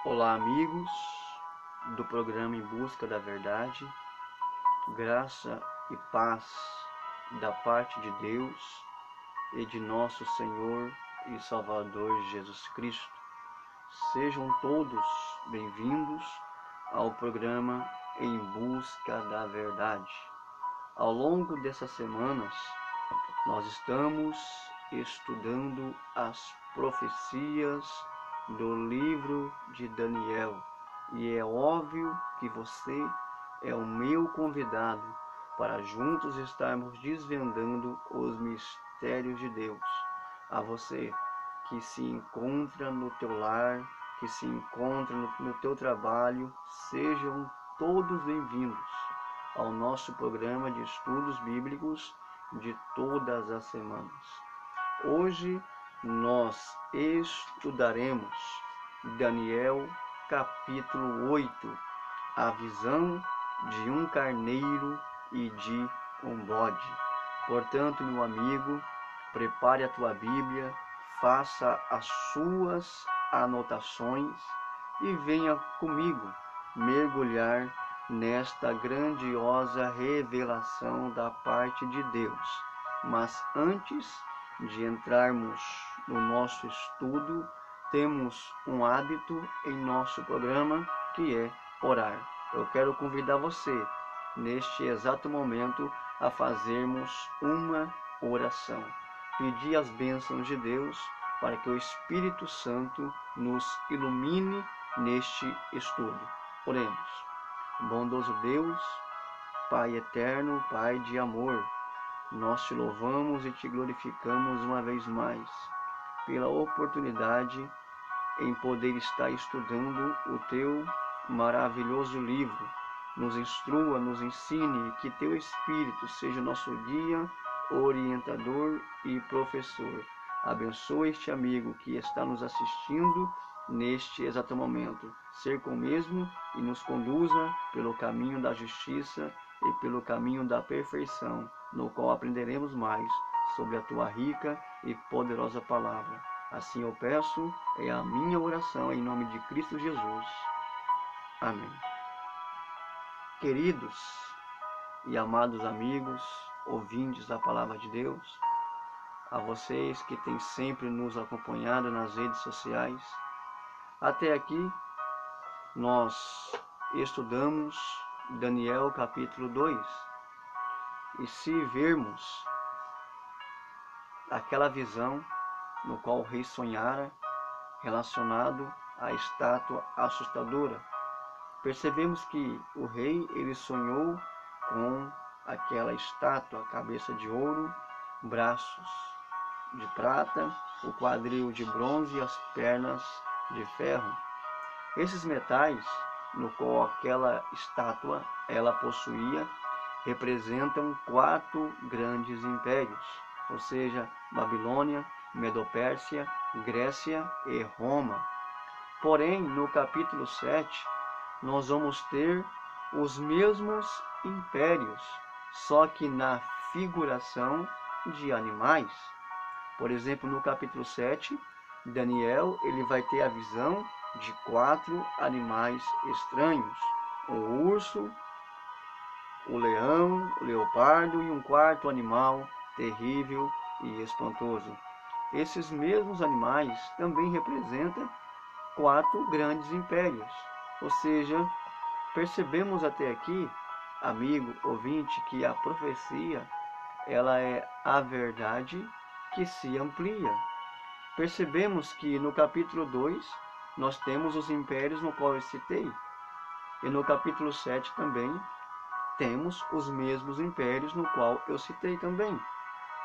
Olá, amigos do programa Em Busca da Verdade, graça e paz da parte de Deus e de nosso Senhor e Salvador Jesus Cristo. Sejam todos bem-vindos ao programa Em Busca da Verdade. Ao longo dessas semanas, nós estamos estudando as profecias do livro de Daniel. E é óbvio que você é o meu convidado para juntos estarmos desvendando os mistérios de Deus. A você que se encontra no teu lar, que se encontra no teu trabalho, sejam todos bem-vindos ao nosso programa de estudos bíblicos de todas as semanas. Hoje nós estudaremos Daniel capítulo 8, a visão de um carneiro e de um bode. Portanto, meu amigo, prepare a tua Bíblia, faça as suas anotações e venha comigo mergulhar nesta grandiosa revelação da parte de Deus. Mas antes de entrarmos no nosso estudo, temos um hábito em nosso programa que é orar. Eu quero convidar você, neste exato momento, a fazermos uma oração. Pedir as bênçãos de Deus para que o Espírito Santo nos ilumine neste estudo. Oremos. Bondoso Deus, Pai eterno, Pai de amor, nós te louvamos e te glorificamos uma vez mais pela oportunidade em poder estar estudando o teu maravilhoso livro. Nos instrua, nos ensine, que teu Espírito seja nosso guia, orientador e professor. Abençoa este amigo que está nos assistindo neste exato momento. Ser com o mesmo e nos conduza pelo caminho da justiça e pelo caminho da perfeição, no qual aprenderemos mais sobre a tua rica e poderosa palavra. Assim eu peço, é a minha oração em nome de Cristo Jesus. Amém. Queridos e amados amigos, ouvintes da palavra de Deus, a vocês que têm sempre nos acompanhado nas redes sociais, até aqui nós estudamos Daniel capítulo 2. E se vermos aquela visão no qual o rei sonhara, relacionado à estátua assustadora, percebemos que o rei ele sonhou com aquela estátua, cabeça de ouro, braços de prata, o quadril de bronze e as pernas de ferro. Esses metais, no qual aquela estátua ela possuía, representam 4 grandes impérios, ou seja, Babilônia, Medopérsia, Grécia e Roma. Porém, no capítulo 7, nós vamos ter os mesmos impérios, só que na figuração de animais. Por exemplo, no capítulo 7, Daniel ele vai ter a visão de 4 animais estranhos: o urso, o leão, o leopardo e um quarto animal terrível e espantoso. Esses mesmos animais também representam 4 grandes impérios. Ou seja, percebemos até aqui, amigo, ouvinte, que a profecia ela é a verdade que se amplia. Percebemos que no capítulo 2 nós temos os impérios no qual eu citei. E no capítulo 7 também temos os mesmos impérios no qual eu citei também.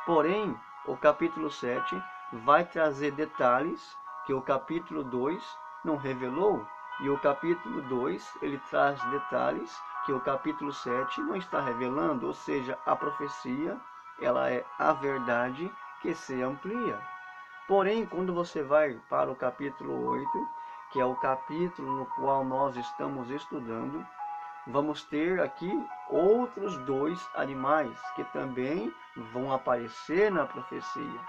Porém, o capítulo 7 vai trazer detalhes que o capítulo 2 não revelou, e o capítulo 2 ele traz detalhes que o capítulo 7 não está revelando, ou seja, a profecia ela é a verdade que se amplia. Porém, quando você vai para o capítulo 8, que é o capítulo no qual nós estamos estudando, vamos ter aqui outros 2 animais que também vão aparecer na profecia.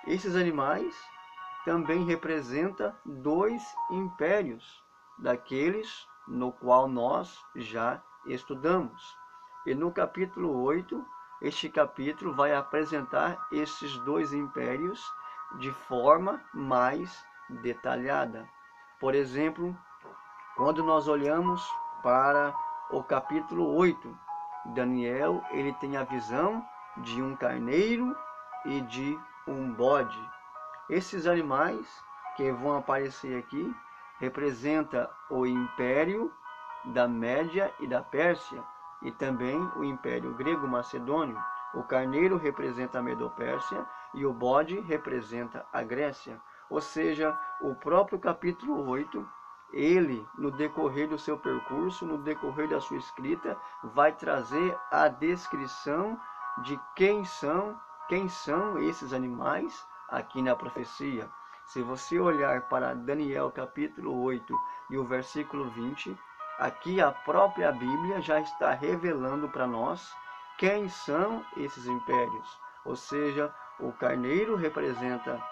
Esses animais também representa dois impérios, daqueles no qual nós já estudamos. E no capítulo 8, este capítulo vai apresentar esses dois impérios de forma mais detalhada. Por exemplo, quando nós olhamos para o capítulo 8, Daniel ele tem a visão de um carneiro e de um bode. Esses animais que vão aparecer aqui representam o império da Média e da Pérsia e também o império grego-macedônio. O carneiro representa a Medo-Pérsia e o bode representa a Grécia. Ou seja, o próprio capítulo 8, ele, no decorrer do seu percurso, no decorrer da sua escrita, vai trazer a descrição de quem são esses animais aqui na profecia. Se você olhar para Daniel capítulo 8 e o versículo 20, aqui a própria Bíblia já está revelando para nós quem são esses impérios. Ou seja, o carneiro representa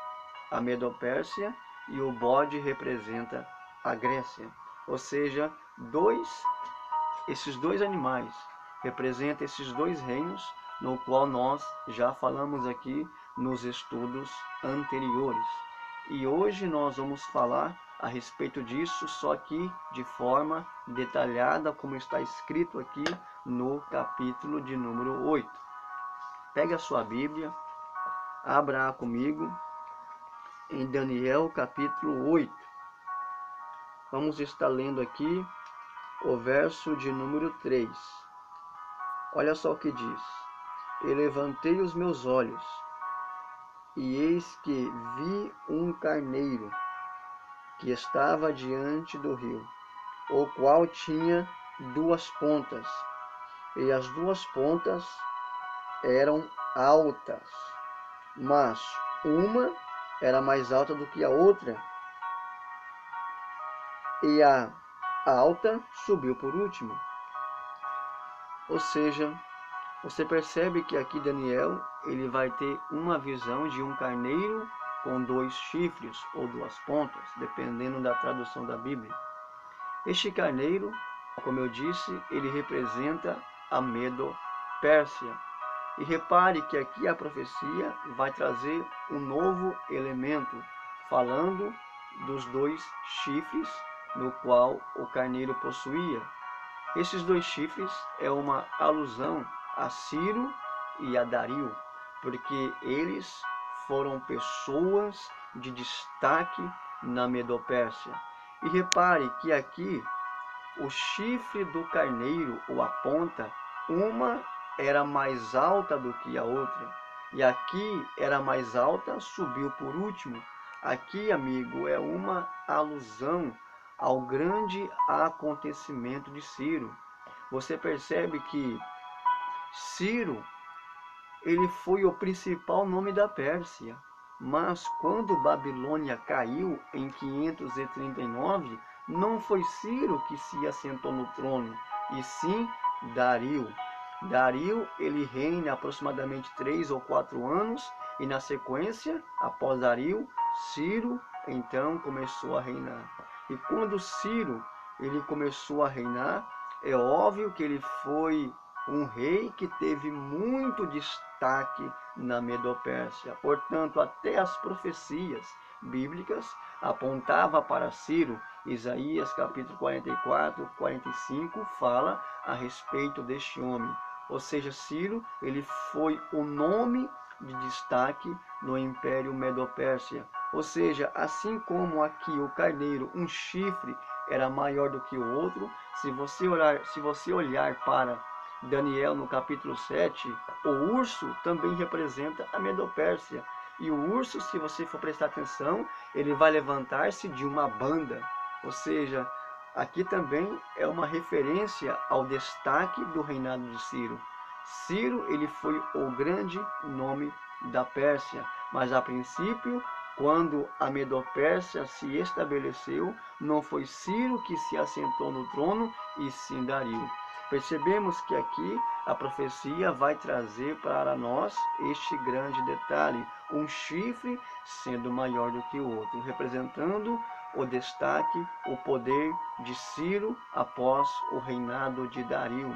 a Medo-Pérsia e o bode representa a Grécia. Ou seja, esses dois animais representam esses dois reinos, no qual nós já falamos aqui nos estudos anteriores. E hoje nós vamos falar a respeito disso, só que de forma detalhada, como está escrito aqui no capítulo de número 8. Pegue a sua Bíblia, abra comigo em Daniel capítulo 8. Vamos estar lendo aqui o verso de número 3. Olha só o que diz: E levantei os meus olhos, e eis que vi um carneiro que estava diante do rio, o qual tinha duas pontas, e as duas pontas eram altas, mas uma era mais alta do que a outra, e a alta subiu por último. Ou seja, você percebe que aqui Daniel ele vai ter uma visão de um carneiro com dois chifres ou duas pontas, dependendo da tradução da Bíblia. Este carneiro, como eu disse, ele representa a Medo-Pérsia. E repare que aqui a profecia vai trazer um novo elemento, falando dos dois chifres no qual o carneiro possuía. Esses dois chifres é uma alusão a Ciro e a Dario, porque eles foram pessoas de destaque na Medo-Pérsia. E repare que aqui o chifre do carneiro, ou a ponta, uma era mais alta do que a outra, e aqui era mais alta, subiu por último. Aqui, amigo, é uma alusão ao grande acontecimento de Ciro. Você percebe que Ciro, ele foi o principal nome da Pérsia, mas quando Babilônia caiu em 539, não foi Ciro que se assentou no trono, e sim Dario. Dario, ele reina aproximadamente 3 ou 4 anos, e na sequência, após Dario, Ciro então começou a reinar. E quando Ciro ele começou a reinar, é óbvio que ele foi um rei que teve muito destaque na Medo-Pérsia. Portanto, até as profecias bíblicas apontavam para Ciro. Isaías capítulo 44, 45 fala a respeito deste homem. Ou seja, Ciro ele foi o nome de destaque no Império Medo-Pérsia. Ou seja, assim como aqui o carneiro, um chifre, era maior do que o outro, se você olhar para Daniel no capítulo 7, o urso também representa a Medo-Pérsia. E o urso, se você for prestar atenção, ele vai levantar-se de uma banda. Ou seja, aqui também é uma referência ao destaque do reinado de Ciro. Ciro, ele foi o grande nome da Pérsia, mas a princípio, quando a Medo-Pérsia se estabeleceu, não foi Ciro que se assentou no trono, e sim Dario. Percebemos que aqui a profecia vai trazer para nós este grande detalhe, um chifre sendo maior do que o outro, representando o destaque, o poder de Ciro após o reinado de Dario.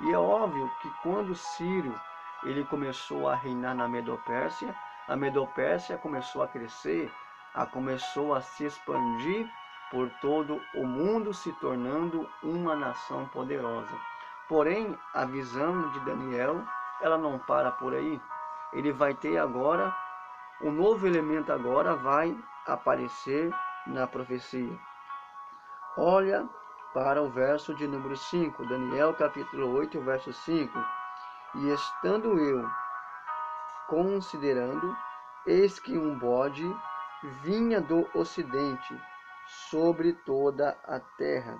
E é óbvio que quando Ciro ele começou a reinar na Medopérsia, a Medopérsia começou a crescer, começou a se expandir por todo o mundo, se tornando uma nação poderosa. Porém, a visão de Daniel, ela não para por aí. Ele vai ter agora, um novo elemento agora vai aparecer na profecia. Olha para o verso de número 5, Daniel capítulo 8, verso 5. E estando eu considerando, eis que um bode vinha do ocidente sobre toda a terra,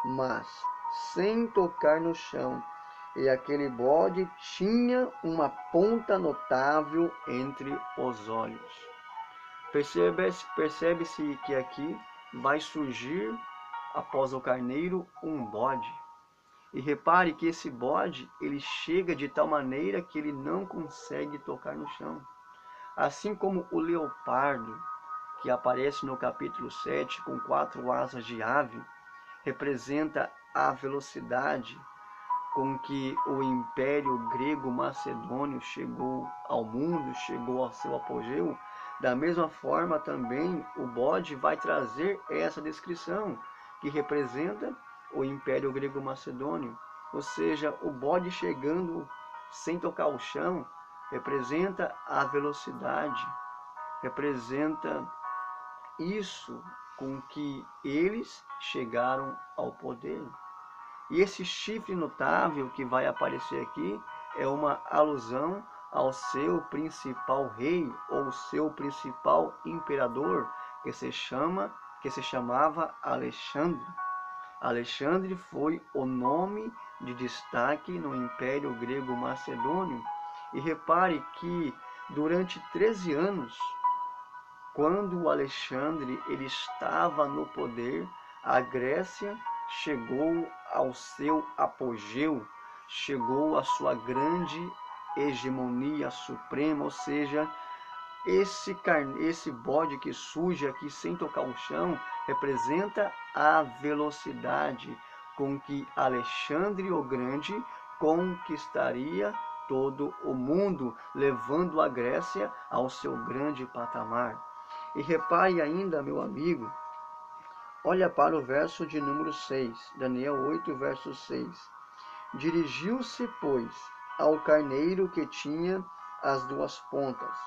mas sem tocar no chão, e aquele bode tinha uma ponta notável entre os olhos. Percebe-se que aqui vai surgir, após o carneiro, um bode. E repare que esse bode, ele chega de tal maneira que ele não consegue tocar no chão. Assim como o leopardo, que aparece no capítulo 7 com 4 asas de ave, representa a velocidade com que o Império Grego-Macedônio chegou ao mundo, chegou ao seu apogeu. Da mesma forma também o bode vai trazer essa descrição, que representa o Império Grego-Macedônio. Ou seja, o bode chegando sem tocar o chão, representa a velocidade, representa isso com que eles chegaram ao poder. E esse chifre notável que vai aparecer aqui é uma alusão ao seu principal rei ou seu principal imperador, que se chamava Alexandre. Alexandre foi o nome de destaque no Império Grego-Macedônio. E repare que durante 13 anos, quando Alexandre ele estava no poder, a Grécia chegou ao seu apogeu, chegou à sua grande hegemonia suprema, ou seja, esse bode que surge aqui sem tocar o chão representa a velocidade com que Alexandre o Grande conquistaria todo o mundo, levando a Grécia ao seu grande patamar. E repare ainda, meu amigo, olha para o verso de número 6, Daniel 8, verso 6. Dirigiu-se, pois, ao carneiro que tinha as 2 pontas,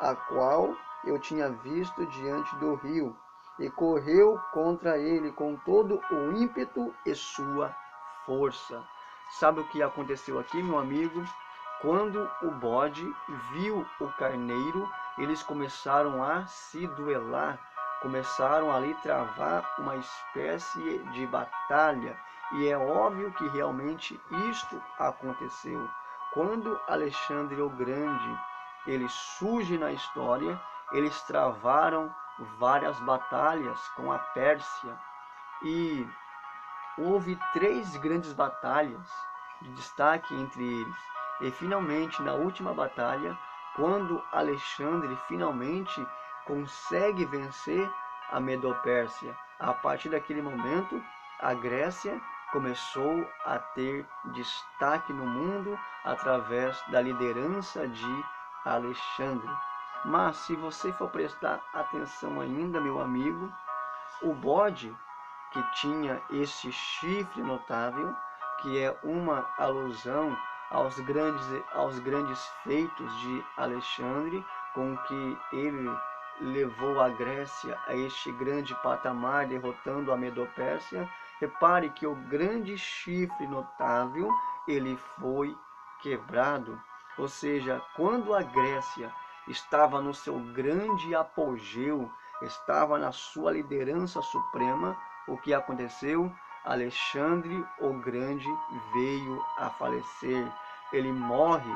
a qual eu tinha visto diante do rio, e correu contra ele com todo o ímpeto e sua força. Sabe o que aconteceu aqui, meu amigo? Quando o bode viu o carneiro, eles começaram a se duelar, começaram ali travar uma espécie de batalha. E é óbvio que realmente isto aconteceu. Quando Alexandre o Grande ele surge na história, eles travaram várias batalhas com a Pérsia. E houve 3 grandes batalhas de destaque entre eles. E finalmente, na última batalha, quando Alexandre finalmente consegue vencer a Medopérsia, a partir daquele momento, a Grécia começou a ter destaque no mundo através da liderança de Alexandre. Mas se você for prestar atenção ainda, meu amigo, o bode que tinha esse chifre notável, que é uma alusão aos grandes feitos de Alexandre, com que ele levou a Grécia a este grande patamar, derrotando a Medopérsia. Repare que o grande chifre notável, ele foi quebrado. Ou seja, quando a Grécia estava no seu grande apogeu, estava na sua liderança suprema, o que aconteceu? Alexandre o Grande veio a falecer. Ele morre,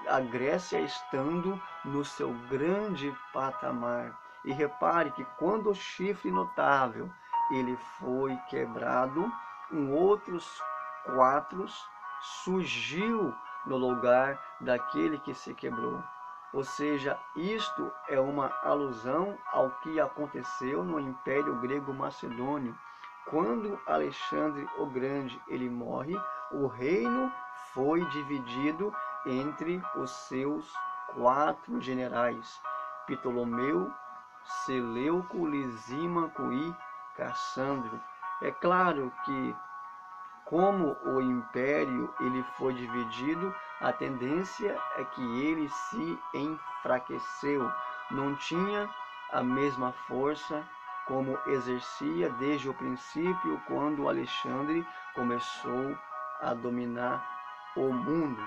a Grécia estando no seu grande patamar. E repare que quando o chifre notável ele foi quebrado, um outro quatro surgiu no lugar daquele que se quebrou. Ou seja, isto é uma alusão ao que aconteceu no Império Grego Macedônio. Quando Alexandre o Grande ele morre, o reino foi dividido entre os seus quatro generais: Ptolomeu, Seleuco, Lisímaco e Cassandro. É claro que, como o império ele foi dividido, a tendência é que ele se enfraqueceu, não tinha a mesma força como exercia desde o princípio, quando Alexandre começou a dominar o mundo.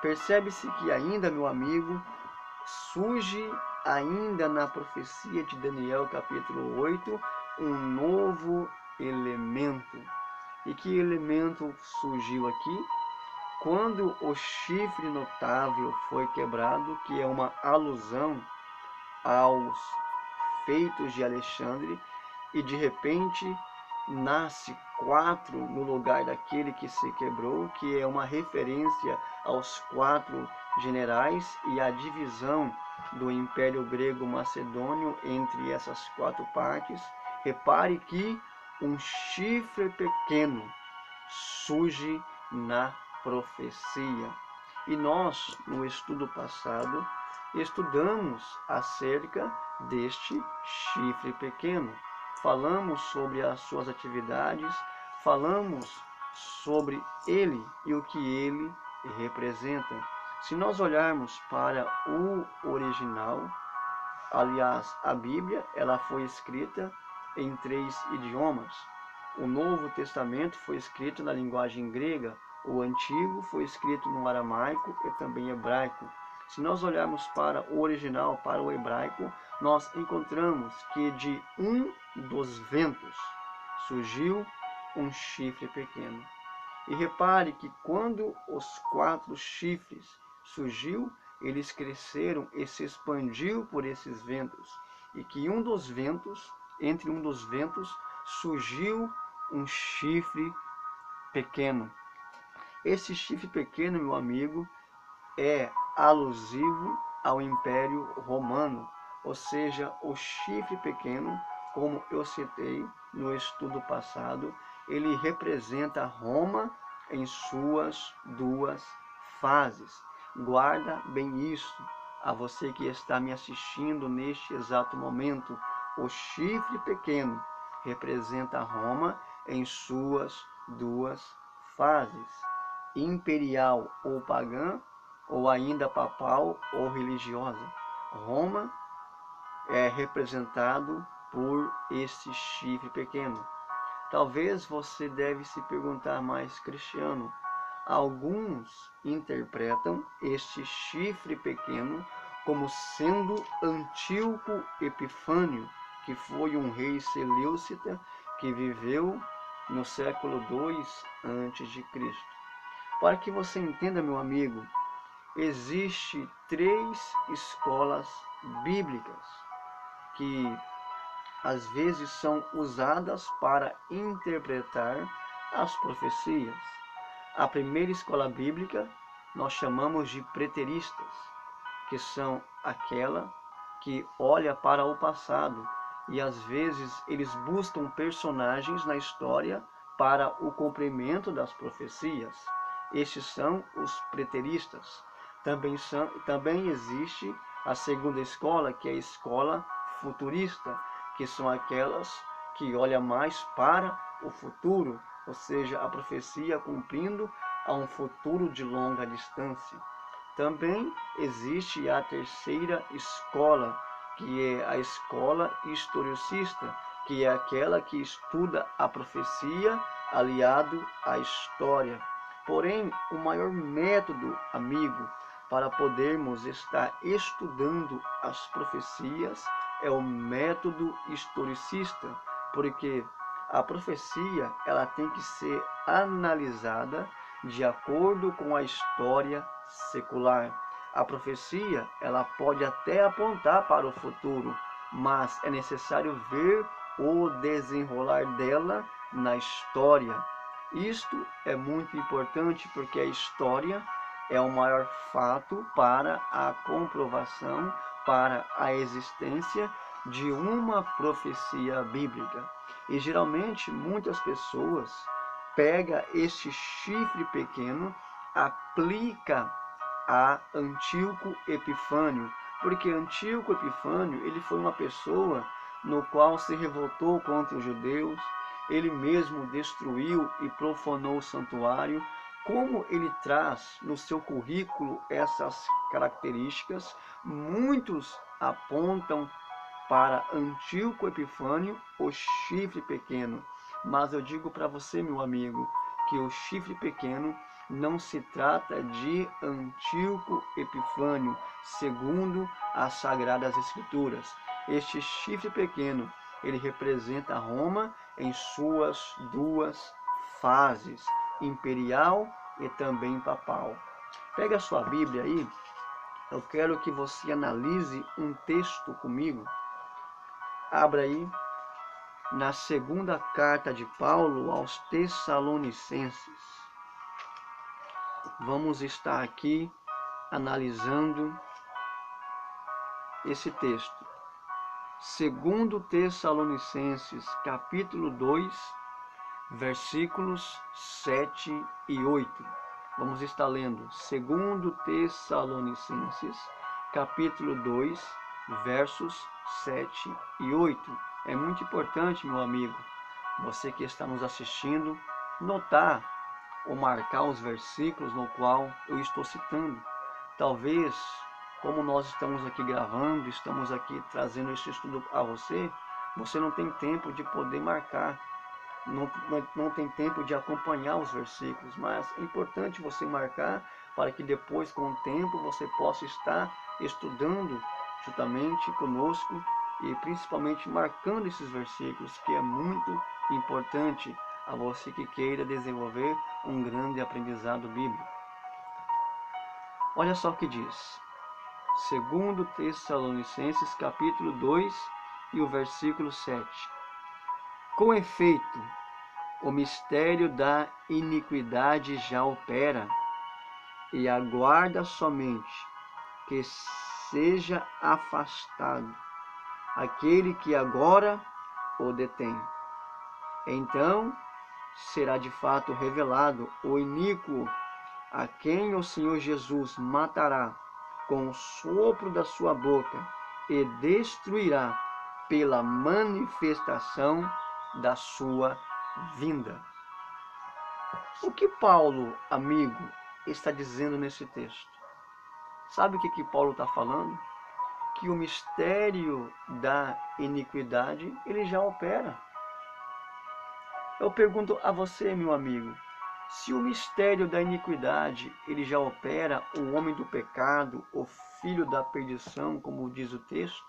Percebe-se que ainda, meu amigo, surge ainda na profecia de Daniel capítulo 8 um novo elemento. E que elemento surgiu aqui? Quando o chifre notável foi quebrado, que é uma alusão aos feitos de Alexandre, e de repente nasce quatro no lugar daquele que se quebrou, que é uma referência aos quatro generais e a divisão do Império Grego Macedônio entre essas quatro partes. Repare que um chifre pequeno surge na profecia. E nós, no estudo passado, estudamos acerca deste chifre pequeno. Falamos sobre as suas atividades, falamos sobre ele e o que ele representa. Se nós olharmos para o original, aliás, a Bíblia, ela foi escrita em 3 idiomas. O Novo Testamento foi escrito na linguagem grega, o Antigo foi escrito no aramaico e também hebraico. Se nós olharmos para o original, para o hebraico, nós encontramos que de um dos ventos surgiu um chifre pequeno. E repare que quando os quatro chifres surgiu, eles cresceram e se expandiu por esses ventos. E que entre um dos ventos, surgiu um chifre pequeno. Esse chifre pequeno, meu amigo, é alusivo ao Império Romano, ou seja, o chifre pequeno, como eu citei no estudo passado, ele representa Roma em suas duas fases. Guarda bem isso, a você que está me assistindo neste exato momento. O chifre pequeno representa Roma em suas duas fases: imperial ou pagã, ou ainda papal ou religiosa. Roma é representado por este chifre pequeno. Talvez você deve se perguntar, mais Cristiano, alguns interpretam este chifre pequeno como sendo Antíoco Epifânio, que foi um rei seleucida que viveu no século II a.C. Para que você entenda, meu amigo, existe 3 escolas bíblicas que às vezes são usadas para interpretar as profecias. A primeira escola bíblica nós chamamos de preteristas, que são aquela que olha para o passado e às vezes eles buscam personagens na história para o cumprimento das profecias. Estes são os preteristas. Também existe a segunda escola, que é a escola futurista, que são aquelas que olham mais para o futuro, ou seja, a profecia cumprindo a um futuro de longa distância. Também existe a terceira escola, que é a escola historicista, que é aquela que estuda a profecia aliado à história. Porém, o maior método, amigo, para podermos estar estudando as profecias é o método historicista, porque a profecia ela tem que ser analisada de acordo com a história secular. A profecia ela pode até apontar para o futuro, mas é necessário ver o desenrolar dela na história. Isto é muito importante porque a história é o maior fato para a comprovação, para a existência de uma profecia bíblica. E geralmente muitas pessoas pegam este chifre pequeno, aplica a Antíoco Epifânio, porque Antíoco Epifânio ele foi uma pessoa no qual se revoltou contra os judeus, ele mesmo destruiu e profanou o santuário. Como ele traz no seu currículo essas características, muitos apontam para Antíoco Epifânio, o chifre pequeno. Mas eu digo para você, meu amigo, que o chifre pequeno não se trata de Antíoco Epifânio, segundo as Sagradas Escrituras. Este chifre pequeno, ele representa Roma em suas duas fases, imperial e também papal. Pega a sua Bíblia aí, eu quero que você analise um texto comigo. Abra aí na segunda carta de Paulo aos Tessalonicenses. Vamos estar aqui analisando esse texto. Segundo Tessalonicenses, capítulo 2, versículos 7 e 8. Vamos estar lendo segundo Tessalonicenses, capítulo 2, versos 7 e 8. É muito importante, meu amigo, você que está nos assistindo, notar ou marcar os versículos no qual eu estou citando. Talvez, como nós estamos aqui gravando, estamos aqui trazendo esse estudo a você não tem tempo de poder marcar, não tem tempo de acompanhar os versículos, mas é importante você marcar para que depois, com o tempo, você possa estar estudando juntamente conosco e principalmente marcando esses versículos, que é muito importante a você que queira desenvolver um grande aprendizado bíblico. Olha só o que diz, segundo Tessalonicenses capítulo 2 e o versículo 7. Com efeito, o mistério da iniquidade já opera, e aguarda somente que seja afastado aquele que agora o detém. Então será de fato revelado o iníquo, a quem o Senhor Jesus matará com o sopro da sua boca e destruirá pela manifestação da sua vinda. O que Paulo, amigo, está dizendo nesse texto? Sabe o que Paulo está falando? Que o mistério da iniquidade, ele já opera. Eu pergunto a você, meu amigo, se o mistério da iniquidade, ele já opera, o homem do pecado, o filho da perdição, como diz o texto,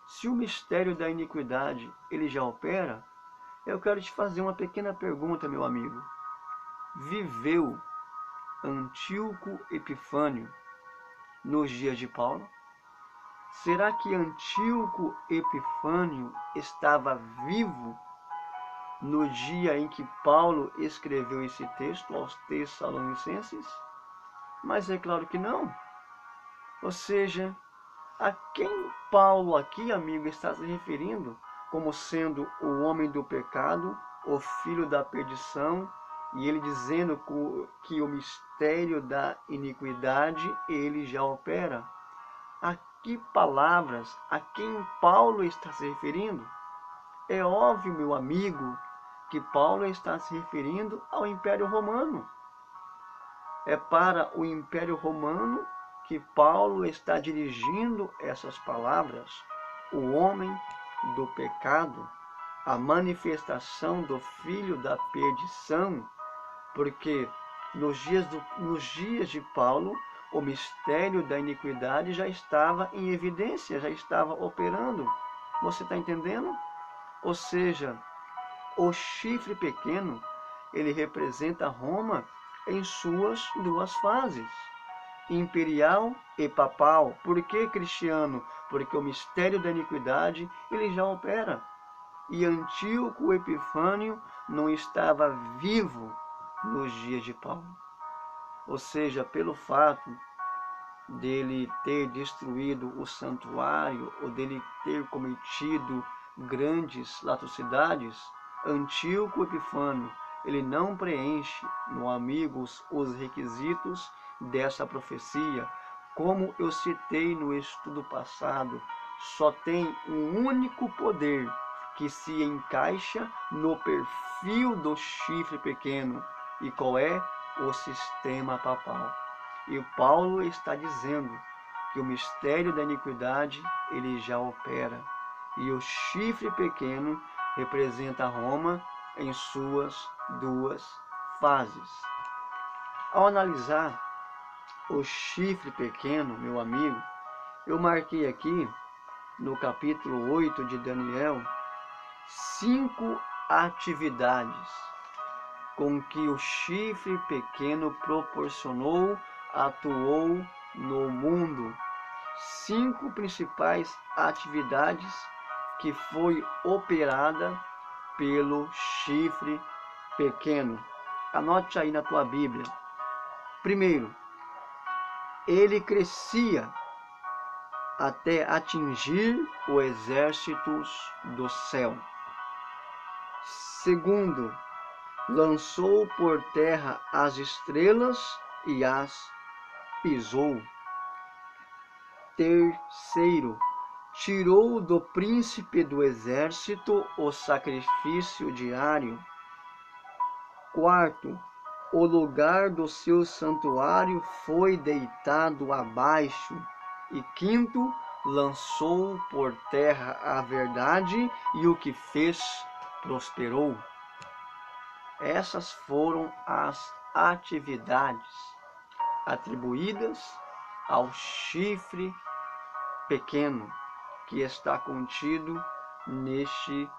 se o mistério da iniquidade, ele já opera, eu quero te fazer uma pequena pergunta, meu amigo. Viveu Antíoco Epifânio nos dias de Paulo? Será que Antíoco Epifânio estava vivo no dia em que Paulo escreveu esse texto aos Tessalonicenses? Mas é claro que não. Ou seja, a quem Paulo aqui, amigo, está se referindo como sendo o homem do pecado, o filho da perdição, e ele dizendo que o mistério da iniquidade ele já opera? A que palavras, a quem Paulo está se referindo? É óbvio, meu amigo, que Paulo está se referindo ao Império Romano. É para o Império Romano que Paulo está dirigindo essas palavras. O homem do pecado, a manifestação do filho da perdição, porque nos dias de Paulo, o mistério da iniquidade já estava em evidência, já estava operando. Você está entendendo? Ou seja, o chifre pequeno, ele representa Roma em suas duas fases, imperial e papal. Por que, Cristiano? Porque o mistério da iniquidade, ele já opera. E Antíoco Epifânio não estava vivo nos dias de Paulo. Ou seja, pelo fato dele ter destruído o santuário ou dele ter cometido grandes atrocidades, Antíoco Epifânio, ele não preenche, meu amigo, os requisitos dessa profecia. Como eu citei no estudo passado, só tem um único poder que se encaixa no perfil do chifre pequeno. E qual é? O sistema papal. E Paulo está dizendo que o mistério da iniquidade ele já opera. E o chifre pequeno representa Roma em suas duas fases. Ao analisar o chifre pequeno, meu amigo, eu marquei aqui no capítulo 8 de Daniel 5 atividades com que o chifre pequeno proporcionou, atuou no mundo. 5 principais atividades que foi operada pelo chifre pequeno. Anote aí na tua Bíblia. Primeiro, ele crescia até atingir os exércitos do céu. Segundo, lançou por terra as estrelas e as pisou. Terceiro, tirou do príncipe do exército o sacrifício diário. Quarto, o lugar do seu santuário foi deitado abaixo. E quinto, lançou por terra a verdade e o que fez prosperou. Essas foram as atividades atribuídas ao chifre pequeno que está contido neste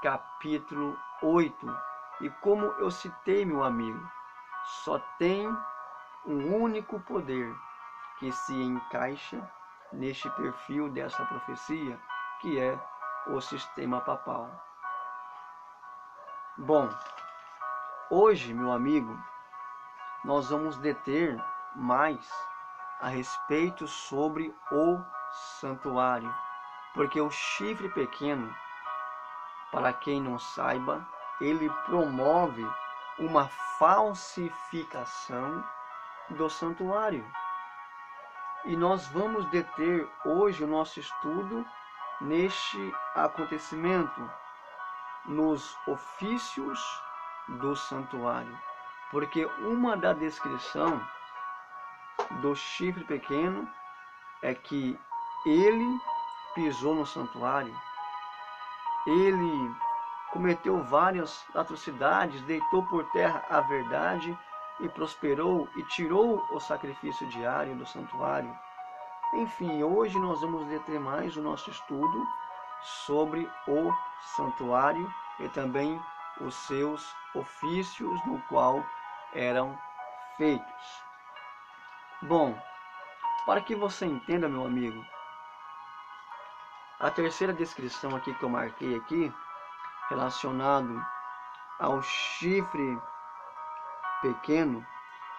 capítulo 8. E como eu citei, meu amigo, só tem um único poder que se encaixa neste perfil dessa profecia, que é o sistema papal. Bom, hoje, meu amigo, nós vamos deter mais a respeito sobre o santuário, porque o chifre pequeno, para quem não saiba, ele promove uma falsificação do santuário. E nós vamos deter hoje o nosso estudo neste acontecimento, nos ofícios do santuário. Porque uma da descrição do chifre pequeno é que ele pisou no santuário, ele cometeu várias atrocidades, deitou por terra a verdade e prosperou e tirou o sacrifício diário do santuário. Enfim, hoje nós vamos deter mais o nosso estudo sobre o santuário e também os seus ofícios no qual eram feitos. Bom, para que você entenda, meu amigo, a terceira descrição aqui que eu marquei aqui, relacionado ao chifre pequeno,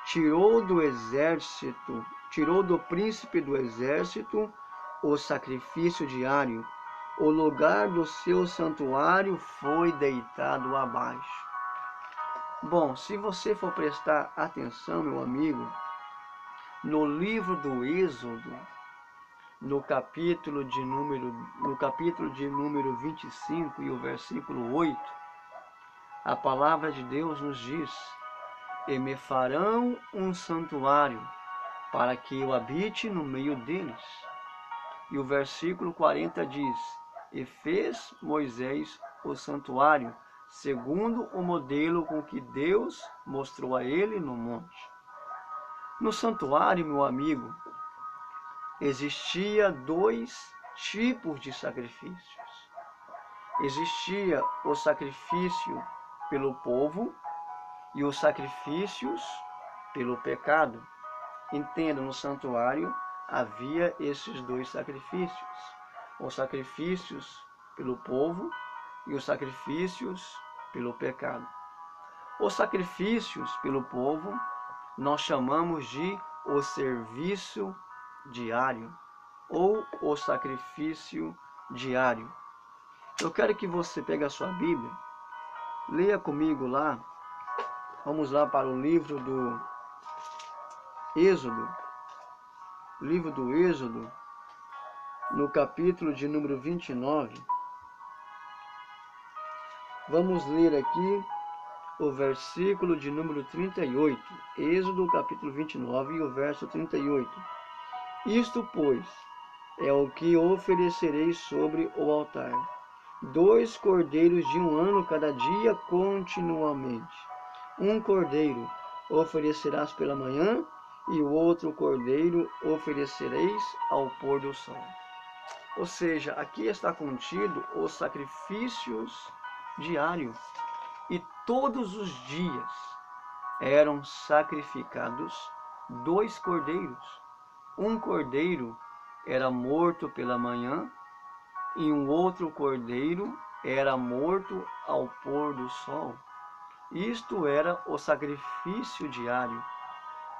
tirou do exército, tirou do príncipe do exército o sacrifício diário, o lugar do seu santuário foi deitado abaixo. Bom, se você for prestar atenção, meu amigo, no livro do Êxodo, no capítulo de número 25 e o versículo 8, a palavra de Deus nos diz: e me farão um santuário, para que eu habite no meio deles. E o versículo 40 diz: e fez Moisés o santuário, segundo o modelo com que Deus mostrou a ele no monte. No santuário, meu amigo, existia 2 tipos de sacrifícios. Existia o sacrifício pelo povo e os sacrifícios pelo pecado. Entenda, no santuário havia esses 2 sacrifícios. Os sacrifícios pelo povo e os sacrifícios pelo pecado. Os sacrifícios pelo povo nós chamamos de o serviço diário ou o sacrifício diário. Eu quero que você pegue a sua Bíblia, leia comigo lá, vamos lá para o livro do Êxodo, no capítulo de número 29. Vamos ler aqui o versículo de número 38. Êxodo, capítulo 29, e o verso 38. Isto, pois, é o que oferecereis sobre o altar: 2 cordeiros de 1 ano cada dia continuamente. 1 cordeiro oferecerás pela manhã, e o outro cordeiro oferecereis ao pôr do sol. Ou seja, aqui está contido os sacrifícios diários. E todos os dias eram sacrificados 2 cordeiros. 1 cordeiro era morto pela manhã e um outro cordeiro era morto ao pôr do sol. Isto era o sacrifício diário.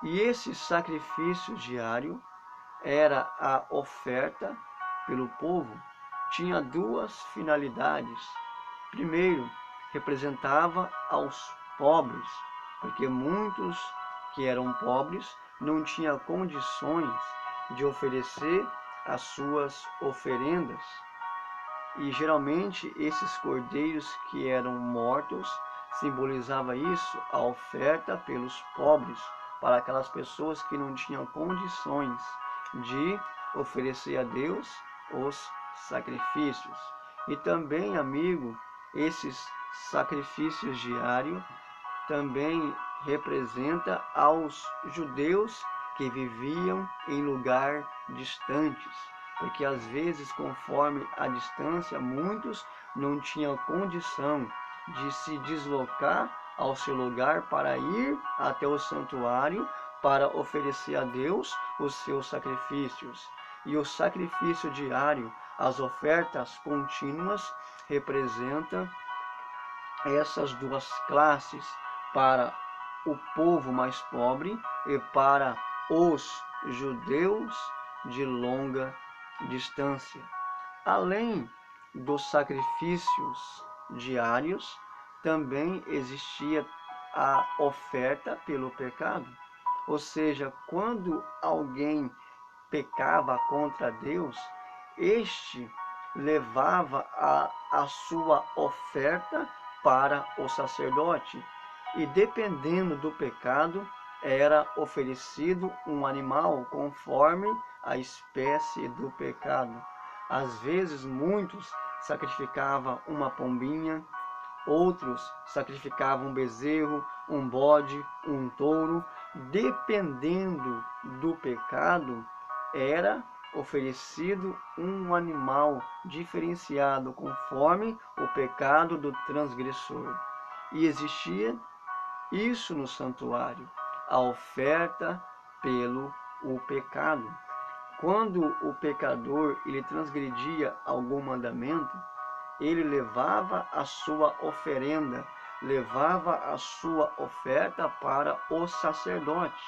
E esse sacrifício diário era a oferta pelo povo. Tinha 2 finalidades. Primeiro, representava aos pobres, porque muitos que eram pobres não tinham condições de oferecer as suas oferendas. E geralmente esses cordeiros que eram mortos simbolizava isso, a oferta pelos pobres, para aquelas pessoas que não tinham condições de oferecer a Deus os sacrifícios. E também, amigo, esses sacrifícios diários também representa aos judeus que viviam em lugares distantes, porque às vezes, conforme a distância, muitos não tinham condição de se deslocar ao seu lugar para ir até o santuário para oferecer a Deus os seus sacrifícios. E o sacrifício diário, as ofertas contínuas, representam essas 2 classes, para o povo mais pobre e para os judeus de longa distância. Além dos sacrifícios diários, também existia a oferta pelo pecado. Ou seja, quando alguém pecava contra Deus, este levava a sua oferta para o sacerdote, e dependendo do pecado, era oferecido um animal conforme a espécie do pecado. Às vezes, muitos sacrificavam uma pombinha, outros sacrificavam um bezerro, um bode, um touro. Dependendo do pecado, era oferecido um animal diferenciado conforme o pecado do transgressor. E existia isso no santuário, a oferta pelo pecado. Quando o pecador ele transgredia algum mandamento, ele levava a sua oferenda, levava a sua oferta para o sacerdote.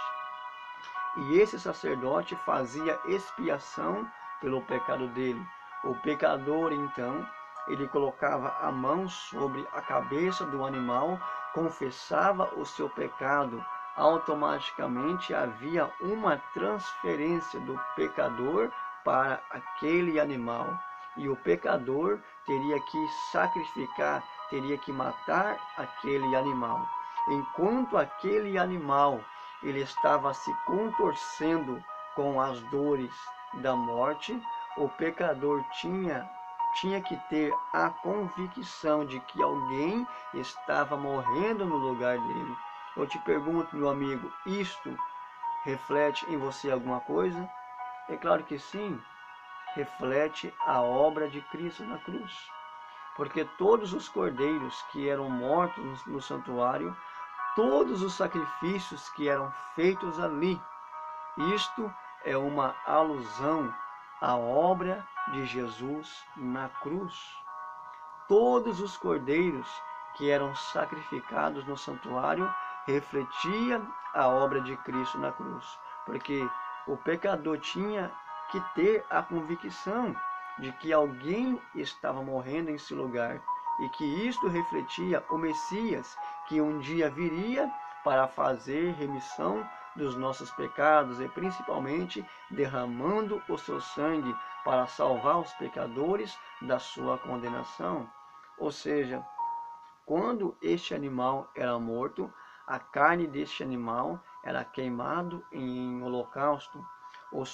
E esse sacerdote fazia expiação pelo pecado dele. O pecador, então, ele colocava a mão sobre a cabeça do animal, confessava o seu pecado. Automaticamente havia uma transferência do pecador para aquele animal. E o pecador teria que sacrificar, teria que matar aquele animal. Enquanto aquele animal ele estava se contorcendo com as dores da morte, o pecador tinha que ter a convicção de que alguém estava morrendo no lugar dele. Eu te pergunto, meu amigo, isto reflete em você alguma coisa? É claro que sim, reflete a obra de Cristo na cruz. Porque todos os cordeiros que eram mortos no santuário, todos os sacrifícios que eram feitos ali, isto é uma alusão à obra de Jesus na cruz. Todos os cordeiros que eram sacrificados no santuário refletia a obra de Cristo na cruz, porque o pecador tinha que ter a convicção de que alguém estava morrendo em seu lugar e que isto refletia o Messias que um dia viria para fazer remissão dos nossos pecados e principalmente derramando o seu sangue para salvar os pecadores da sua condenação. Ou seja, quando este animal era morto, a carne deste animal era queimado em holocausto. O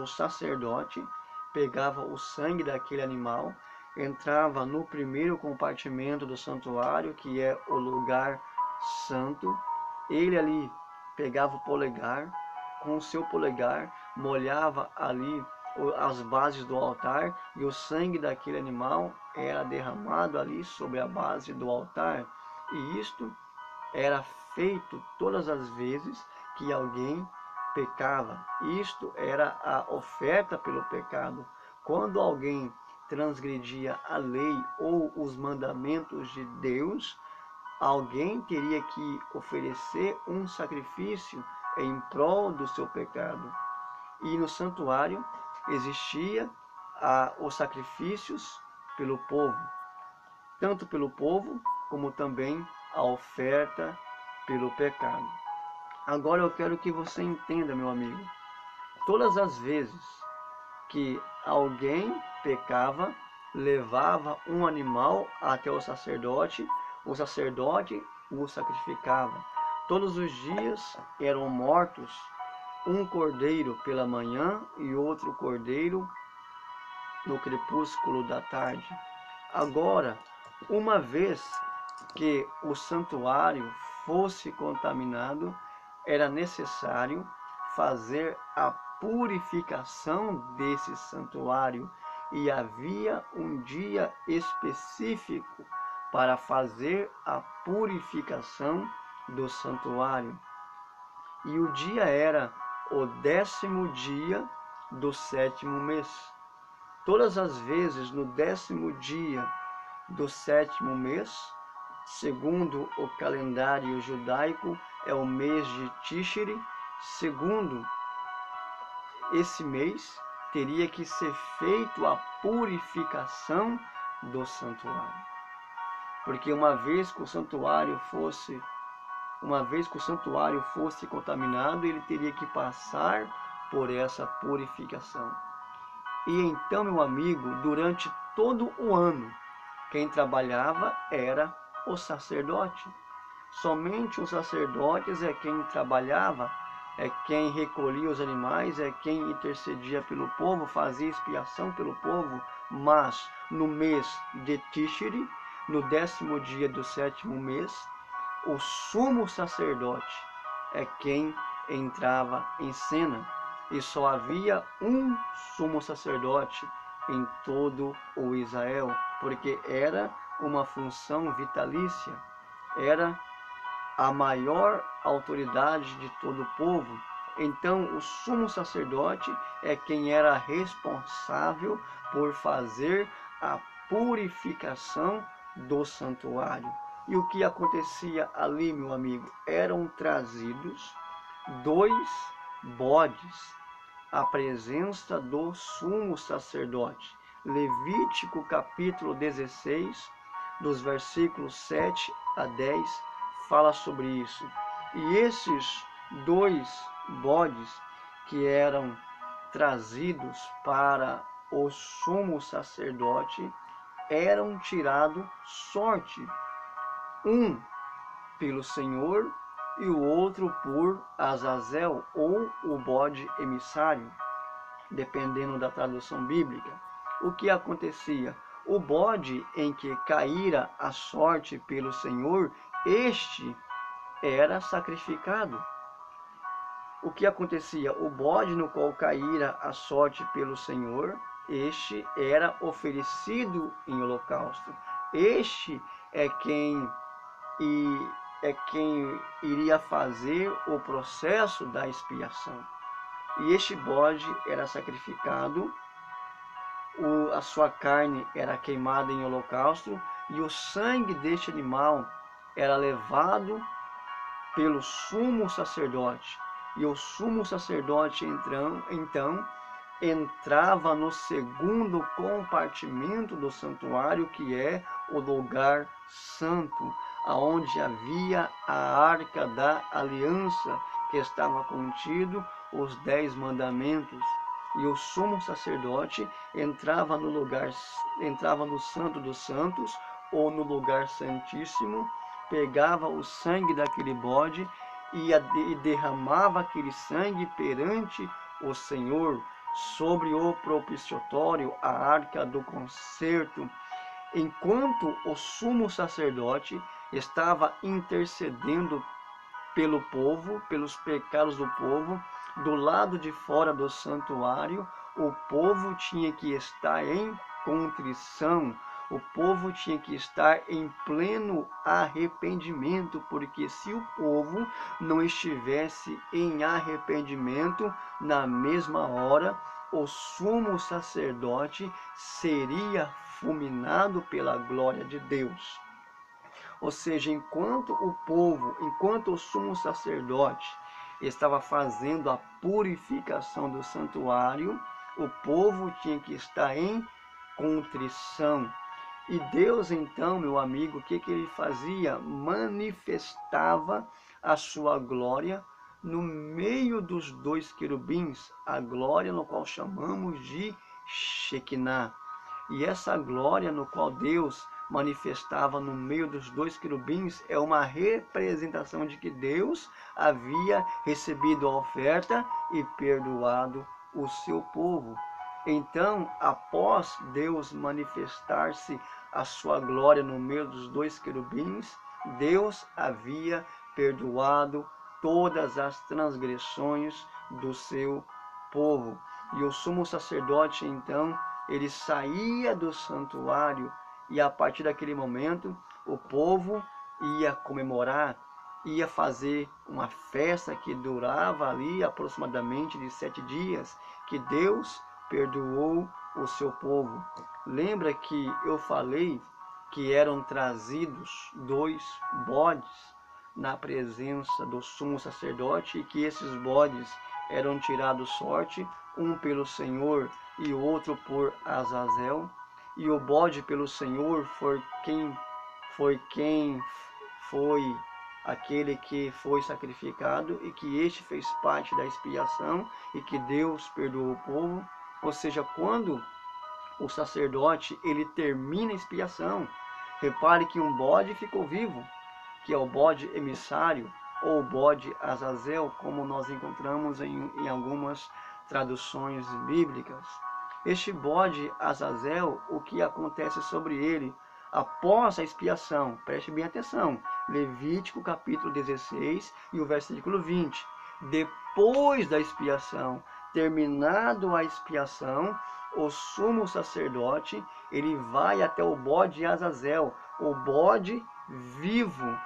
sacerdote pegava o sangue daquele animal, entrava no primeiro compartimento do santuário, que é o lugar santo. Ele ali pegava o polegar, com o seu polegar molhava ali as bases do altar e o sangue daquele animal era derramado ali sobre a base do altar. E isto era feito todas as vezes que alguém pecava. Isto era a oferta pelo pecado. Quando alguém transgredia a lei ou os mandamentos de Deus, alguém teria que oferecer um sacrifício em prol do seu pecado. E no santuário existia os sacrifícios pelo povo, tanto pelo povo como também a oferta pelo pecado. Agora eu quero que você entenda, meu amigo, todas as vezes que alguém pecava, levava um animal até o sacerdote o sacrificava. Todos os dias eram mortos um cordeiro pela manhã e outro cordeiro no crepúsculo da tarde. Agora, uma vez que o santuário fosse contaminado, era necessário fazer a purificação desse santuário e havia um dia específico para fazer a purificação do santuário. E o dia era o 10º dia do 7º mês. Todas as vezes no 10º dia do 7º mês, segundo o calendário judaico, é o mês de Tishri. Segundo esse mês, teria que ser feito a purificação do santuário. Porque uma vez que o santuário fosse contaminado, ele teria que passar por essa purificação. E então, meu amigo, durante todo o ano, quem trabalhava era o sacerdote. Somente os sacerdotes é quem trabalhava, é quem recolhia os animais, é quem intercedia pelo povo, fazia expiação pelo povo. Mas no mês de Tishri, no 10º dia do 7º mês, o sumo sacerdote é quem entrava em cena. E só havia um sumo sacerdote em todo o Israel, porque era uma função vitalícia, era a maior autoridade de todo o povo. Então, o sumo sacerdote é quem era responsável por fazer a purificação do santuário. E o que acontecia ali, meu amigo? Eram trazidos 2 bodes à presença do sumo sacerdote. Levítico capítulo 16, dos versículos 7 a 10, fala sobre isso. E esses 2 bodes que eram trazidos para o sumo sacerdote eram tirados sorte, um pelo Senhor e o outro por Azazel, ou o bode emissário, dependendo da tradução bíblica. O que acontecia? O bode em que caíra a sorte pelo Senhor, este era sacrificado. O que acontecia? O bode no qual caíra a sorte pelo Senhor, este era oferecido em holocausto. Este é quem iria fazer o processo da expiação. E este bode era sacrificado, a sua carne era queimada em holocausto, e o sangue deste animal era levado pelo sumo sacerdote. E o sumo sacerdote então entrava no segundo compartimento do santuário, que é o lugar santo, aonde havia a arca da aliança, que estava contido os 10 mandamentos. E o sumo sacerdote entrava no santo dos santos, ou no lugar santíssimo, pegava o sangue daquele bode e derramava aquele sangue perante o Senhor sobre o propiciatório, a arca do concerto, enquanto o sumo sacerdote estava intercedendo pelo povo, pelos pecados do povo. Do lado de fora do santuário, o povo tinha que estar em contrição, o povo tinha que estar em pleno arrependimento, porque se o povo não estivesse em arrependimento, na mesma hora, o sumo sacerdote seria fulminado pela glória de Deus. Ou seja, enquanto o sumo sacerdote estava fazendo a purificação do santuário, o povo tinha que estar em contrição. E Deus então, meu amigo, o que ele fazia? Manifestava a sua glória no meio dos 2 querubins, a glória no qual chamamos de Shekinah. E essa glória no qual Deus manifestava no meio dos 2 querubins é uma representação de que Deus havia recebido a oferta e perdoado o seu povo. Então, após Deus manifestar-se a sua glória no meio dos 2 querubins, Deus havia perdoado todas as transgressões do seu povo. E o sumo sacerdote, então, ele saía do santuário e a partir daquele momento o povo ia comemorar, ia fazer uma festa que durava ali aproximadamente de 7 dias, que Deus perdoou o seu povo. Lembra que eu falei que eram trazidos 2 bodes na presença do sumo sacerdote e que esses bodes eram tirados sorte, um pelo Senhor e o outro por Azazel. E o bode pelo Senhor foi aquele que foi sacrificado e que este fez parte da expiação e que Deus perdoou o povo. Ou seja, quando o sacerdote ele termina a expiação, repare que um bode ficou vivo, que é o bode emissário ou bode Azazel, como nós encontramos em algumas traduções bíblicas. Este bode Azazel, o que acontece sobre ele após a expiação? Preste bem atenção, Levítico capítulo 16 e o versículo 20. Depois da expiação, terminado a expiação, o sumo sacerdote, ele vai até o bode Azazel, o bode vivo.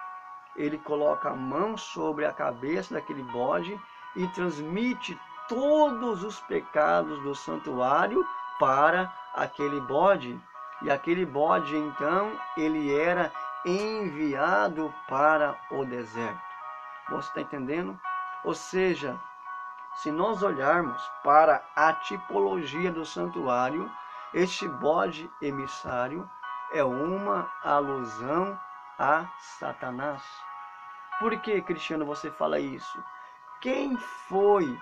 Ele coloca a mão sobre a cabeça daquele bode e transmite todos os pecados do santuário para aquele bode. E aquele bode, então, ele era enviado para o deserto. Você está entendendo? Ou seja, se nós olharmos para a tipologia do santuário, este bode emissário é uma alusão a Satanás. Por que, Cristiano, você fala isso? Quem foi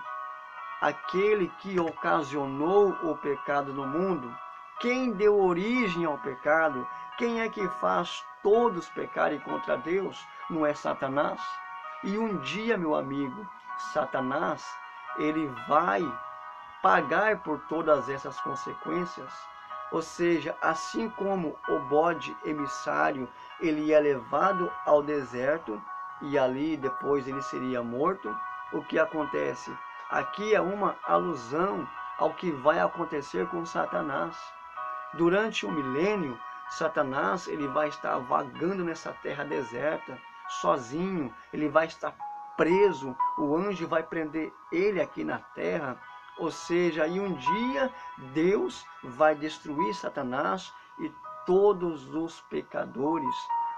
aquele que ocasionou o pecado no mundo? Quem deu origem ao pecado? Quem é que faz todos pecarem contra Deus? Não é Satanás? E um dia, meu amigo, Satanás, ele vai pagar por todas essas consequências. Ou seja, assim como o bode emissário, ele é levado ao deserto e ali depois ele seria morto, o que acontece? Aqui é uma alusão ao que vai acontecer com Satanás. Durante o milênio, Satanás ele vai estar vagando nessa terra deserta, sozinho, ele vai estar preso, o anjo vai prender ele aqui na terra. Ou seja, aí um dia Deus vai destruir Satanás e todos os pecadores.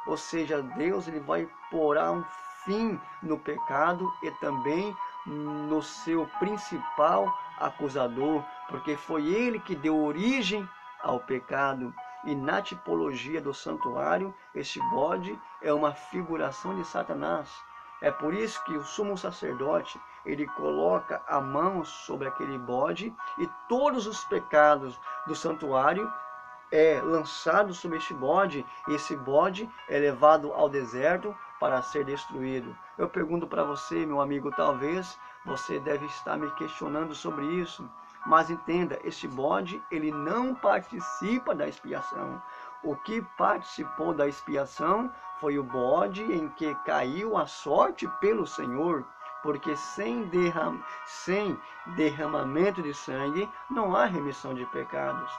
Ou seja, Deus ele vai pôr um fim no pecado e também no seu principal acusador, porque foi ele que deu origem ao pecado. E na tipologia do santuário, este bode é uma figuração de Satanás. É por isso que o sumo sacerdote, ele coloca a mão sobre aquele bode e todos os pecados do santuário é lançado sobre este bode, e esse bode é levado ao deserto para ser destruído. Eu pergunto para você, meu amigo, talvez você deve estar me questionando sobre isso, mas entenda, este bode, ele não participa da expiação. O que participou da expiação foi o bode em que caiu a sorte pelo Senhor, porque sem derramamento de sangue não há remissão de pecados.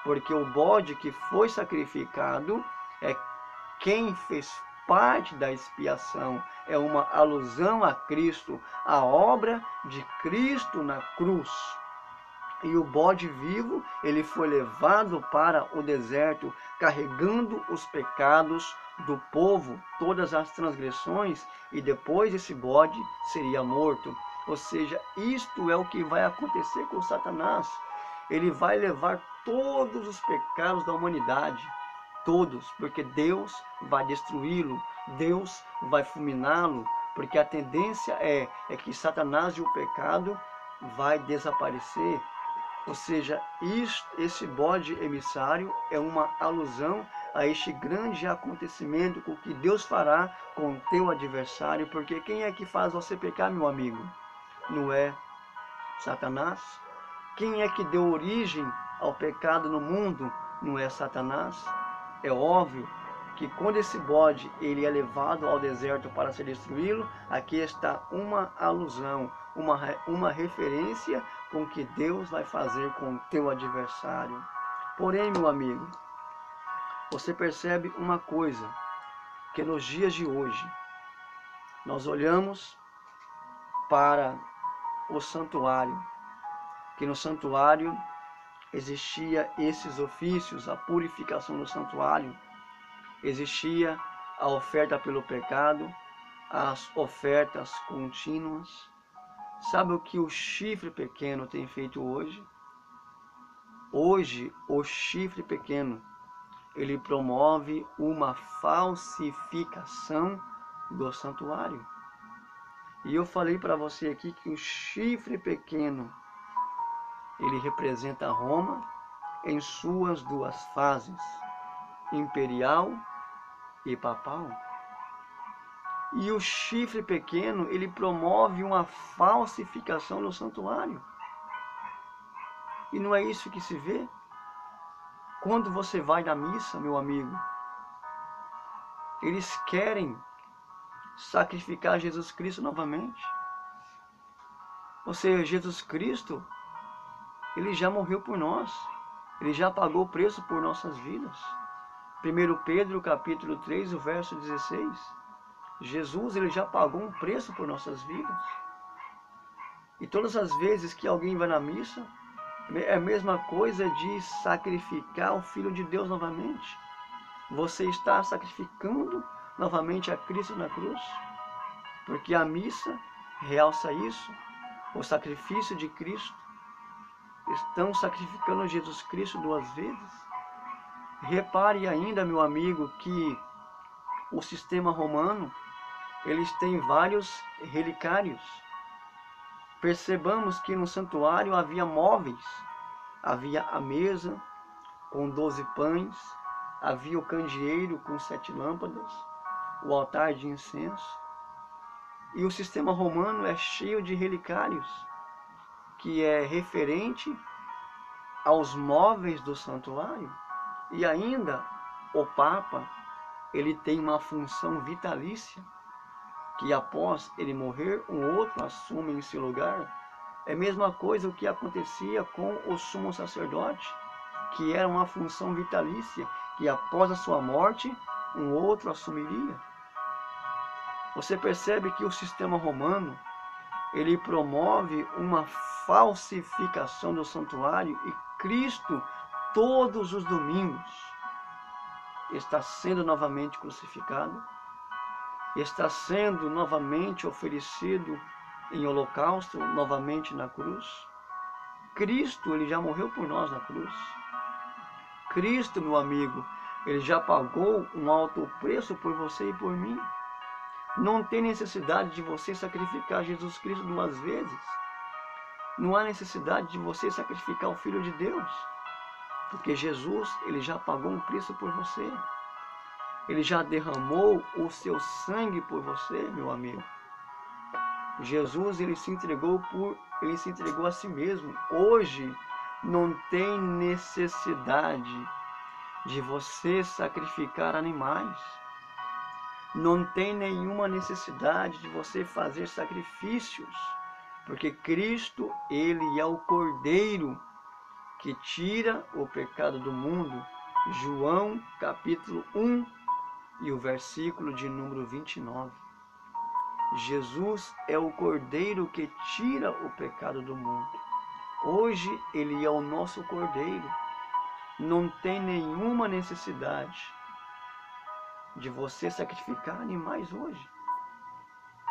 Porque o bode que foi sacrificado é quem fez parte da expiação, é uma alusão a Cristo, a obra de Cristo na cruz. E o bode vivo, ele foi levado para o deserto, carregando os pecados do povo, todas as transgressões, e depois esse bode seria morto. Ou seja, isto é o que vai acontecer com Satanás. Ele vai levar todos os pecados da humanidade, todos, porque Deus vai destruí-lo, Deus vai fulminá-lo, porque a tendência é que Satanás e o pecado vai desaparecer. Ou seja, esse bode emissário é uma alusão a este grande acontecimento com que Deus fará com o teu adversário, porque quem é que faz você pecar, meu amigo? Não é Satanás? Quem é que deu origem ao pecado no mundo? Não é Satanás? É óbvio que quando esse bode ele é levado ao deserto para ser destruí-lo, aqui está uma alusão, uma referência com o que Deus vai fazer com o teu adversário. Porém, meu amigo, você percebe uma coisa, que nos dias de hoje, nós olhamos para o santuário, que no santuário existia esses ofícios, a purificação do santuário, existia a oferta pelo pecado, as ofertas contínuas. Sabe o que o chifre pequeno tem feito hoje? Hoje, o chifre pequeno, ele promove uma falsificação do santuário. E eu falei para você aqui que o chifre pequeno, ele representa Roma em suas duas fases, imperial e papal. E o chifre pequeno, ele promove uma falsificação do santuário. E não é isso que se vê? Quando você vai na missa, meu amigo, eles querem sacrificar Jesus Cristo novamente. Ou seja, Jesus Cristo, ele já morreu por nós. Ele já pagou o preço por nossas vidas. 1 Pedro capítulo 3, o verso 16. Jesus, ele já pagou um preço por nossas vidas. E todas as vezes que alguém vai na missa, é a mesma coisa de sacrificar o Filho de Deus novamente. Você está sacrificando novamente a Cristo na cruz. Porque a missa realça isso, o sacrifício de Cristo. Estão sacrificando Jesus Cristo duas vezes. Repare ainda, meu amigo, que o sistema romano, eles têm vários relicários. Percebamos que no santuário havia móveis. Havia a mesa com 12 pães, havia o candeeiro com 7 lâmpadas, o altar de incenso. E o sistema romano é cheio de relicários, que é referente aos móveis do santuário. E ainda o Papa, ele tem uma função vitalícia, que após ele morrer, um outro assume em seu lugar. É a mesma coisa o que acontecia com o sumo sacerdote, que era uma função vitalícia, que após a sua morte, um outro assumiria. Você percebe que o sistema romano, ele promove uma falsificação do santuário, e Cristo, todos os domingos, está sendo novamente crucificado, está sendo novamente oferecido em holocausto, novamente na cruz. Cristo, ele já morreu por nós na cruz. Cristo, meu amigo, ele já pagou um alto preço por você e por mim. Não tem necessidade de você sacrificar Jesus Cristo 2 vezes. Não há necessidade de você sacrificar o Filho de Deus. Porque Jesus, ele já pagou um preço por você. Ele já derramou o seu sangue por você, meu amigo. Jesus, ele se entregou a si mesmo. Hoje não tem necessidade de você sacrificar animais. Não tem nenhuma necessidade de você fazer sacrifícios, porque Cristo, ele é o Cordeiro que tira o pecado do mundo. João capítulo 1 e o versículo de número 29. Jesus é o Cordeiro que tira o pecado do mundo. Hoje ele é o nosso Cordeiro. Não tem nenhuma necessidade de você sacrificar animais hoje.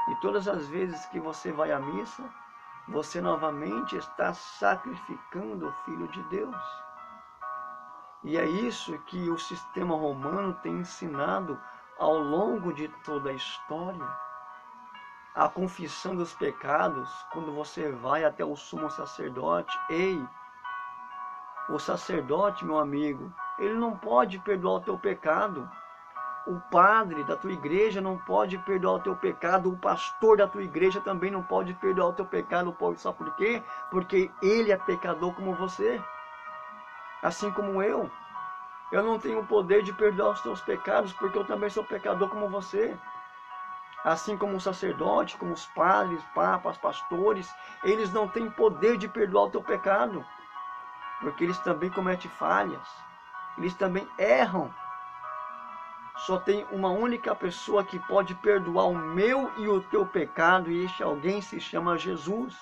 E todas as vezes que você vai à missa, você novamente está sacrificando o Filho de Deus. E é isso que o sistema romano tem ensinado ao longo de toda a história. A confissão dos pecados, quando você vai até o sumo sacerdote, o sacerdote, meu amigo, ele não pode perdoar o teu pecado. O padre da tua igreja não pode perdoar o teu pecado. O pastor da tua igreja também não pode perdoar o teu pecado. Sabe por quê? Porque ele é pecador como você. Assim como eu. Eu não tenho o poder de perdoar os teus pecados, porque eu também sou pecador como você. Assim como o sacerdote, como os padres, papas, pastores, eles não têm poder de perdoar o teu pecado. Porque eles também cometem falhas. Eles também erram. Só tem uma única pessoa que pode perdoar o meu e o teu pecado, e este alguém se chama Jesus.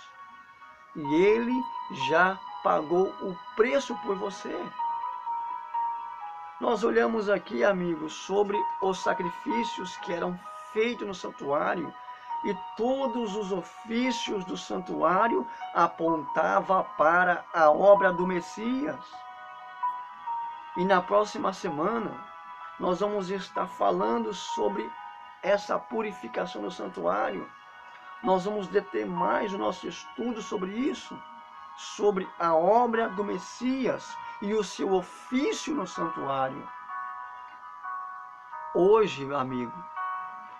E ele já pagou o preço por você. Nós olhamos aqui, amigos, sobre os sacrifícios que eram feitos no santuário, e todos os ofícios do santuário apontavam para a obra do Messias. E na próxima semana, nós vamos estar falando sobre essa purificação do santuário. Nós vamos deter mais o nosso estudo sobre isso, sobre a obra do Messias e o seu ofício no santuário. Hoje, meu amigo,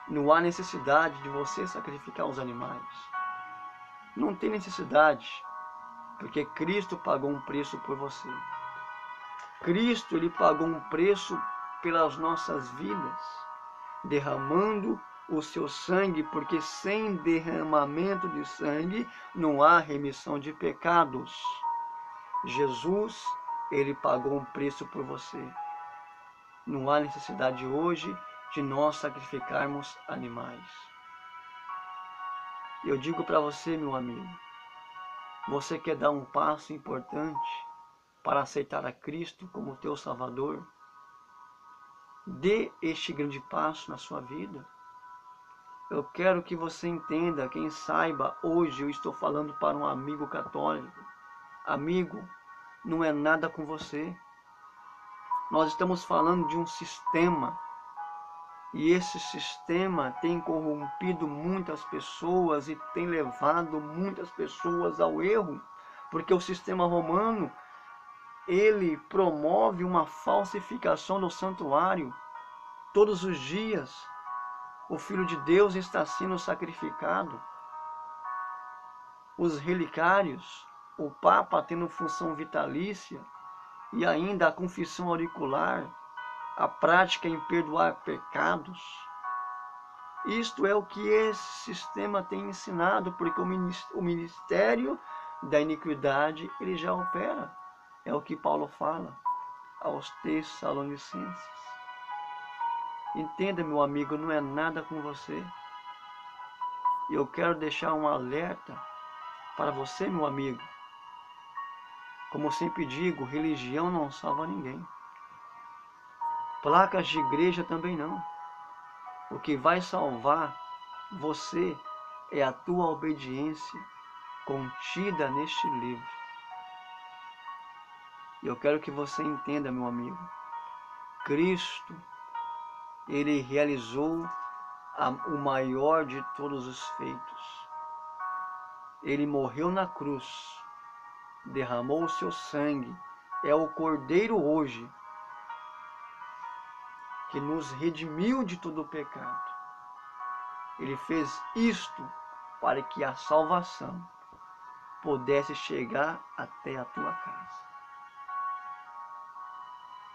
não há necessidade de você sacrificar os animais. Não tem necessidade, porque Cristo pagou um preço por você. Cristo, ele pagou um preço pelas nossas vidas, derramando o seu sangue, porque sem derramamento de sangue não há remissão de pecados. Jesus, ele pagou um preço por você. Não há necessidade hoje de nós sacrificarmos animais. Eu digo para você, meu amigo, você quer dar um passo importante para aceitar a Cristo como teu Salvador? Dê este grande passo na sua vida. Eu quero que você entenda, quem saiba, hoje eu estou falando para um amigo católico. Amigo, não é nada com você. Nós estamos falando de um sistema. E esse sistema tem corrompido muitas pessoas e tem levado muitas pessoas ao erro. Porque o sistema romano, ele promove uma falsificação do santuário. Todos os dias, o Filho de Deus está sendo sacrificado. Os relicários, o Papa tendo função vitalícia, e ainda a confissão auricular, a prática em perdoar pecados. Isto é o que esse sistema tem ensinado, porque o ministério da iniquidade, ele já opera. É o que Paulo fala aos Tessalonicenses. Entenda, meu amigo, não é nada com você. Eu quero deixar um alerta para você, meu amigo. Como eu sempre digo, religião não salva ninguém. placas de igreja também não. O que vai salvar você é a tua obediência contida neste livro. E eu quero que você entenda, meu amigo, Cristo, ele realizou o maior de todos os feitos. Ele morreu na cruz, derramou o seu sangue, é o Cordeiro hoje que nos redimiu de todo o pecado. Ele fez isto para que a salvação pudesse chegar até a tua casa.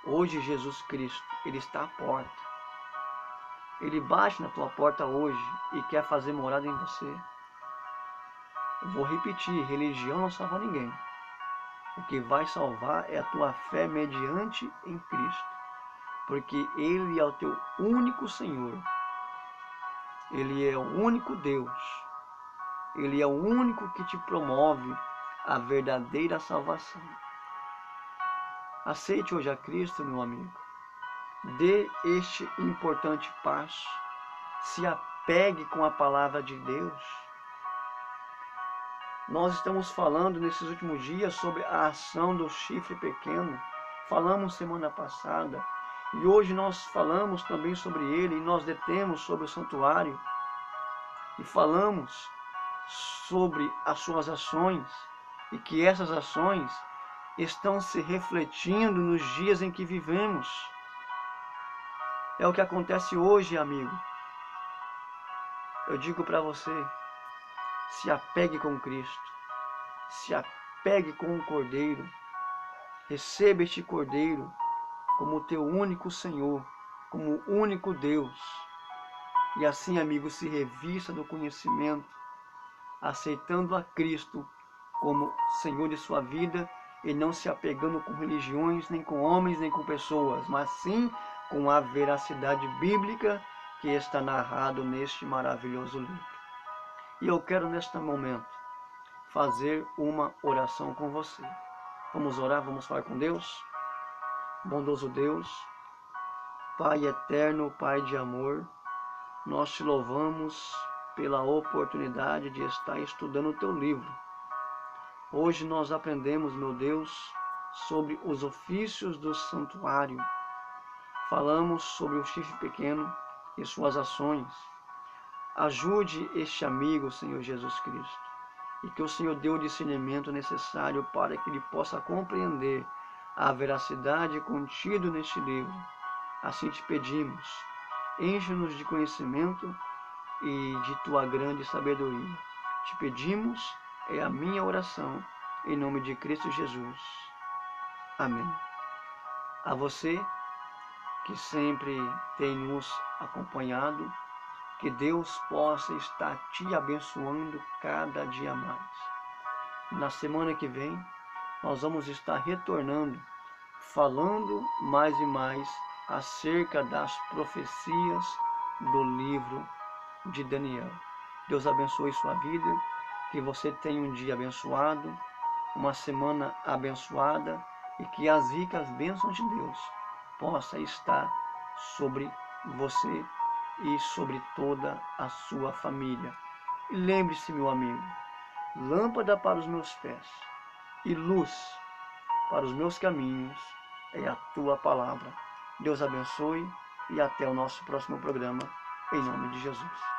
Hoje Jesus Cristo, ele está à porta. Ele bate na tua porta hoje e quer fazer morada em você. Eu vou repetir, religião não salva ninguém. O que vai salvar é a tua fé mediante em Cristo. Porque Ele é o teu único Senhor. Ele é o único Deus. Ele é o único que te promove a verdadeira salvação. Aceite hoje a Cristo, meu amigo. Dê este importante passo. Se apegue com a palavra de Deus. Nós estamos falando nesses últimos dias sobre a ação do chifre pequeno. Falamos semana passada. E hoje nós falamos também sobre ele. E nós detemos sobre o santuário. E falamos sobre as suas ações. E que essas ações estão se refletindo nos dias em que vivemos. É o que acontece hoje, amigo. Eu digo para você, se apegue com Cristo, se apegue com o Cordeiro, receba este Cordeiro como teu único Senhor, como único Deus. E assim, amigo, se revista do conhecimento, aceitando a Cristo como Senhor de sua vida e não se apegando com religiões, nem com homens, nem com pessoas, mas sim com a veracidade bíblica que está narrado neste maravilhoso livro. E eu quero neste momento fazer uma oração com você. Vamos orar, vamos falar com Deus? Bondoso Deus, Pai eterno, Pai de amor, nós te louvamos pela oportunidade de estar estudando o teu livro. Hoje nós aprendemos, meu Deus, sobre os ofícios do santuário. Falamos sobre o chifre pequeno e suas ações. Ajude este amigo, Senhor Jesus Cristo, e que o Senhor dê o discernimento necessário para que ele possa compreender a veracidade contida neste livro. Assim te pedimos, enche-nos de conhecimento e de tua grande sabedoria. Te pedimos, é a minha oração, em nome de Cristo Jesus. Amém. A você que sempre tem nos acompanhado, que Deus possa estar te abençoando cada dia mais. Na semana que vem, nós vamos estar retornando, falando mais e mais acerca das profecias do livro de Daniel. Deus abençoe sua vida, que você tenha um dia abençoado, uma semana abençoada e que as ricas bênçãos de Deus possa estar sobre você e sobre toda a sua família. E lembre-se, meu amigo, lâmpada para os meus pés e luz para os meus caminhos é a tua palavra. Deus abençoe e até o nosso próximo programa, em nome de Jesus.